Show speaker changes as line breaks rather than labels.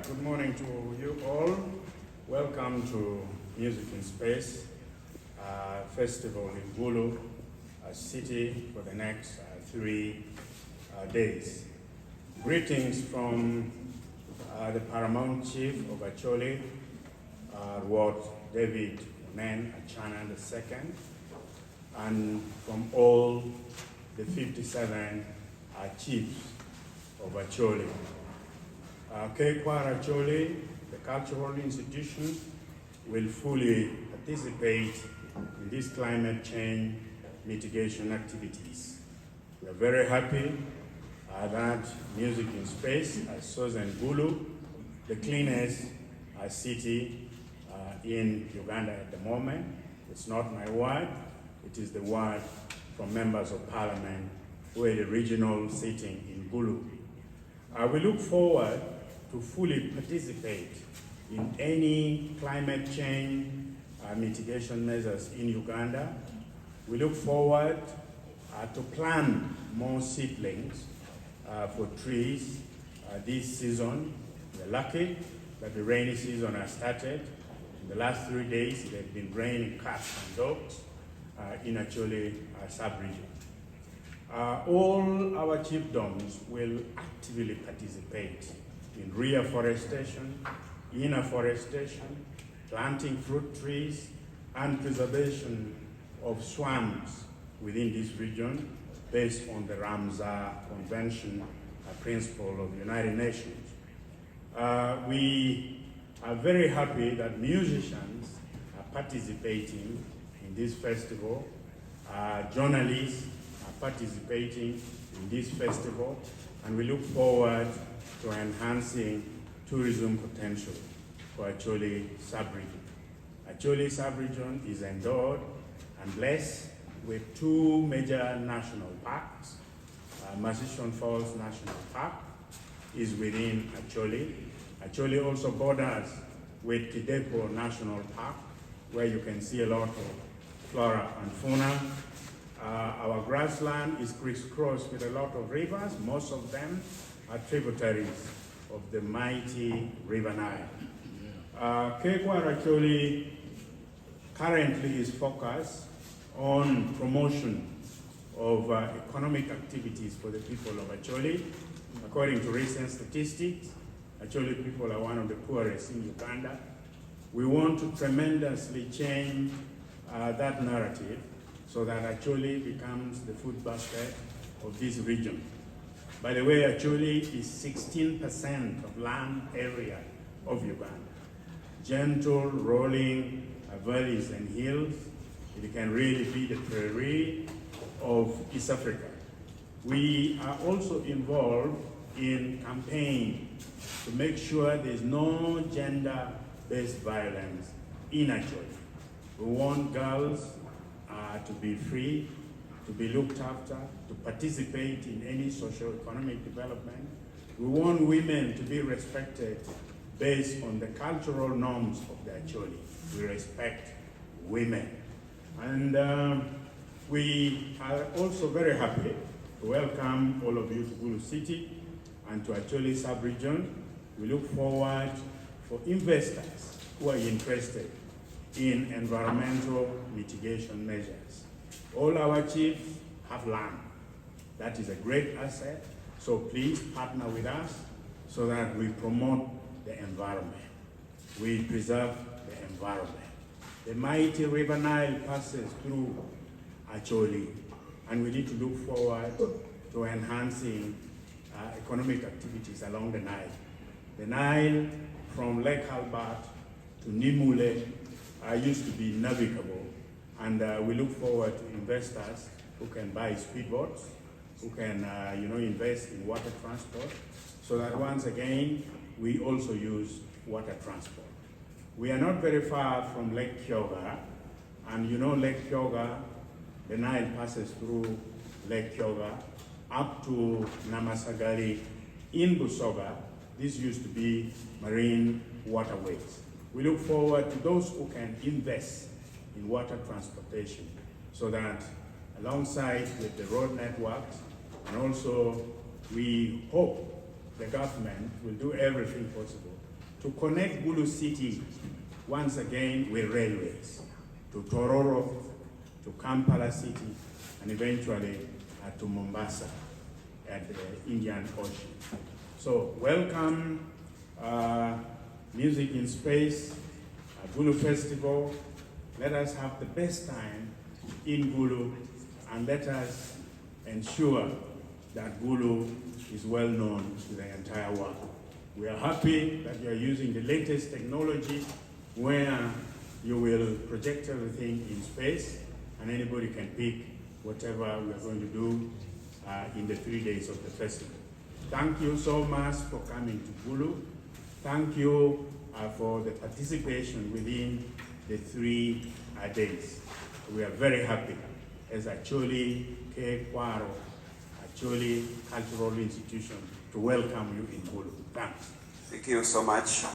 Good morning to you all. Welcome to Music in Space Festival in Gulu City for the next 3 days. Greetings from the Paramount Chief of Acholi, Lord David Onen Achana II, and from all the 57 chiefs of Acholi. KWARO Acholi, the cultural institution, will fully participate in these climate change mitigation activities. We are very happy that Music in Space has chosen Gulu, the cleanest city in Uganda at the moment. It's not my word, it is the word from members of parliament who are the regional sitting in Gulu. We look forward to fully participate in any climate change mitigation measures in Uganda. We look forward to plant more seedlings for trees this season. We're lucky that the rainy season has started. In the last 3 days, it has been raining cats and dogs in Acholi sub-region. All our chiefdoms will actively participate in reforestation, in afforestation, planting fruit trees, and preservation of swamps within this region based on the Ramsar Convention principle of the United Nations. We are very happy that musicians are participating in this festival. Journalists are participating in this festival, and we look forward to enhancing tourism potential for Acholi sub-region. Acholi sub-region is endowed and blessed with 2 major national parks. Masishon Falls National Park is within Acholi. Acholi also borders with Kidepo National Park, where you can see a lot of flora and fauna. Our grassland is crisscrossed with a lot of rivers. Most of them are tributaries of the mighty River Nile. KWARO Acholi currently is focused on promotion of economic activities for the people of Acholi. According to recent statistics, Acholi people are one of the poorest in Uganda. We want to tremendously change that narrative so that Acholi becomes the food basket of this region. By the way, Acholi is 16% of land area of Uganda. Gentle, rolling valleys and hills. It can really be the prairie of East Africa. We are also involved in campaign to make sure there's no gender-based violence in Acholi. We want girls to be free, to be looked after, to participate in any socio-economic development. We want women to be respected based on the cultural norms of the Acholi. We respect women. And we are also very happy to welcome all of you to Gulu City and to Acholi sub-region. We look forward for investors who are interested in environmental mitigation measures. All our chiefs have land. That is a great asset. So please partner with us so that we promote the environment. We preserve the environment. The mighty River Nile passes through Acholi, and we need to look forward to enhancing economic activities along the Nile. The Nile from Lake Albert to Nimule used to be navigable, and we look forward to investors who can buy speedboats, who can invest in water transport, so that once again we also use water transport. We are not very far from Lake Kyoga, and Lake Kyoga, the Nile passes through Lake Kyoga up to Namasagali in Busoga. This used to be marine waterways. We look forward to those who can invest in water transportation so that alongside with the road networks, and also we hope the government will do everything possible to connect Gulu City once again with railways to Tororo, to Kampala City, and eventually to Mombasa at the Indian Ocean. So welcome Music in Space, Gulu Festival. Let us have the best time in Gulu, and let us ensure that Gulu is well known to the entire world. We are happy that you are using the latest technology where you will project everything in space and anybody can pick whatever we are going to do in the 3 days of the festival. Thank you so much for coming to Gulu. Thank you for the participation within the 3 days. We are very happy as Acholi, KWARO, Acholi Cultural Institution to welcome you in Gulu. Thanks.
Thank you so much.